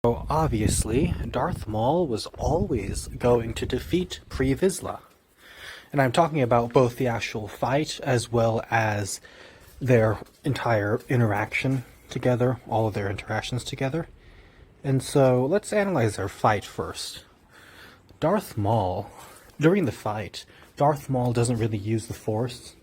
So obviously, Darth Maul was always going to defeat Vizsla. And I'm talking about both the actual fight as well as their entire interaction together, all of their interactions together. And so let's analyze their fight first. Darth Maul, during the fight, Darth Maul doesn't really use the Force.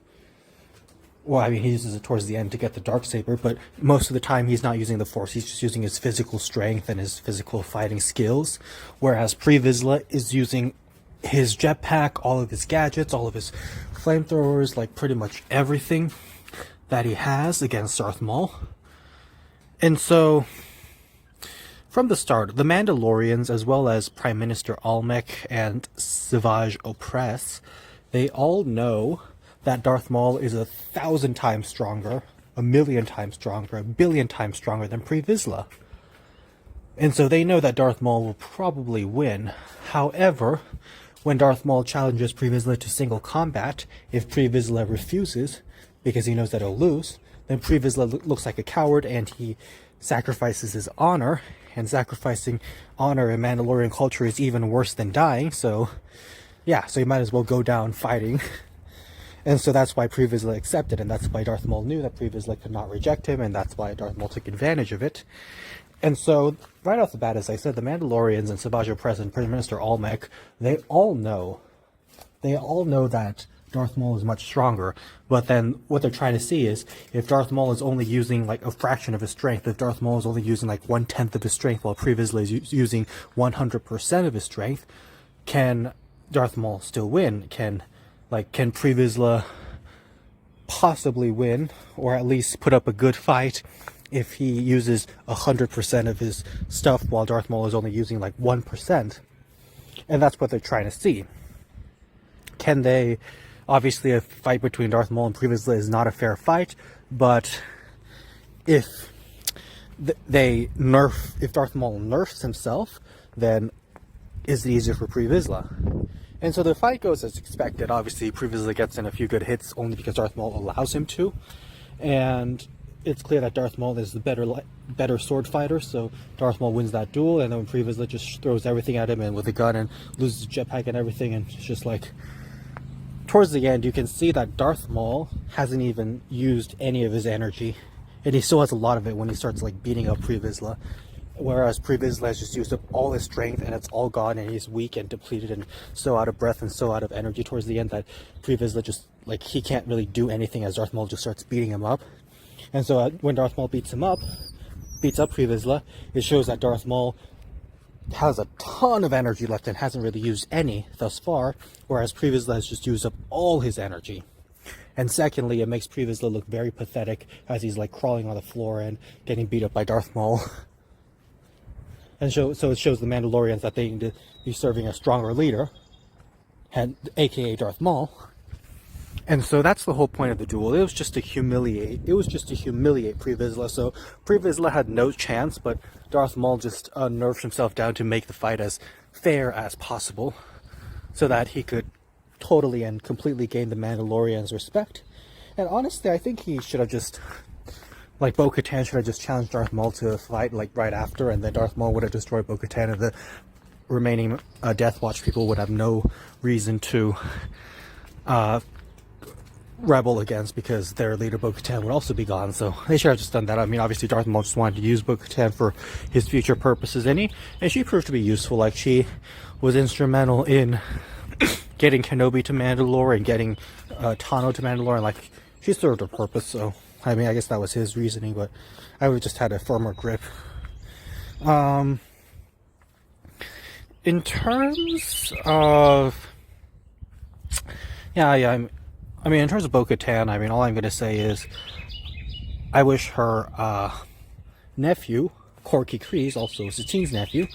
Well, I mean, he uses it towards the end to get the Darksaber, but most of the time he's not using the Force. He's just using his physical strength and his physical fighting skills. Whereas Vizsla is using his jetpack, all of his gadgets, all of his flamethrowers, like pretty much everything that he has against Darth Maul. And so, from the start, the Mandalorians, as well as Prime Minister Almec and Savage Opress, they all know that Darth Maul is 1,000 times stronger, 1,000,000 times stronger, 1,000,000,000 times stronger than Vizsla. And so they know that Darth Maul will probably win. However, when Darth Maul challenges Vizsla to single combat, if Vizsla refuses, because he knows that he'll lose, then Vizsla looks like a coward and he sacrifices his honor, and sacrificing honor in Mandalorian culture is even worse than dying, so yeah, so you might as well go down fighting. And so that's why Vizsla accepted, and that's why Darth Maul knew that Vizsla could not reject him, and that's why Darth Maul took advantage of it. And so, right off the bat, as I said, the Mandalorians and Savage Opress and Prime Minister Almec, they all know that Darth Maul is much stronger, but then what they're trying to see is, if Darth Maul is only using like a fraction of his strength, if Darth Maul is only using like 1/10 of his strength, while Vizsla is using 100% of his strength, can Darth Maul still win? Can Vizsla possibly win, or at least put up a good fight, if he uses 100% of his stuff while Darth Maul is only using like 1%? And that's what they're trying to see. Can they... Obviously, a fight between Darth Maul and Vizsla is not a fair fight, but if if Darth Maul nerfs himself, then is it easier for Vizsla? And so the fight goes as expected. Obviously, Vizsla gets in a few good hits only because Darth Maul allows him to. And it's clear that Darth Maul is the better sword fighter, so Darth Maul wins that duel, and then Vizsla just throws everything at him and with a gun and loses jetpack and everything, and it's just like... Towards the end, you can see that Darth Maul hasn't even used any of his energy, and he still has a lot of it when he starts like beating up Vizsla. Whereas Vizsla has just used up all his strength and it's all gone, and he's weak and depleted and so out of breath and so out of energy towards the end that Vizsla just, like, he can't really do anything as Darth Maul just starts beating him up. And so when Darth Maul beats up Vizsla, it shows that Darth Maul has a ton of energy left and hasn't really used any thus far, whereas Vizsla has just used up all his energy. And secondly, it makes Vizsla look very pathetic as he's like crawling on the floor and getting beat up by Darth Maul. And so it shows the Mandalorians that they need to be serving a stronger leader, and aka Darth Maul. And so that's the whole point of the duel. It was just to humiliate Vizsla. So Vizsla had no chance, but Darth Maul just nerfed himself down to make the fight as fair as possible, so that he could totally and completely gain the Mandalorians' respect. And honestly, I think he should have just, like, Bo-Katan should have just challenged Darth Maul to a fight like right after, and then Darth Maul would have destroyed Bo-Katan, and the remaining Death Watch people would have no reason to rebel against, because their leader Bo-Katan would also be gone. So they should have just done that. I mean, obviously Darth Maul just wanted to use Bo-Katan for his future purposes, and she proved to be useful. Like, she was instrumental in getting Kenobi to Mandalore and getting Tano to Mandalore, and like, she served her purpose. So I mean, I guess that was his reasoning, but I would just had a firmer grip. In terms of I mean, in terms of Bo-Katan, I mean, all I'm going to say is I wish her nephew, Corky Kryze, also Satine's nephew,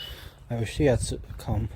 I wish he had come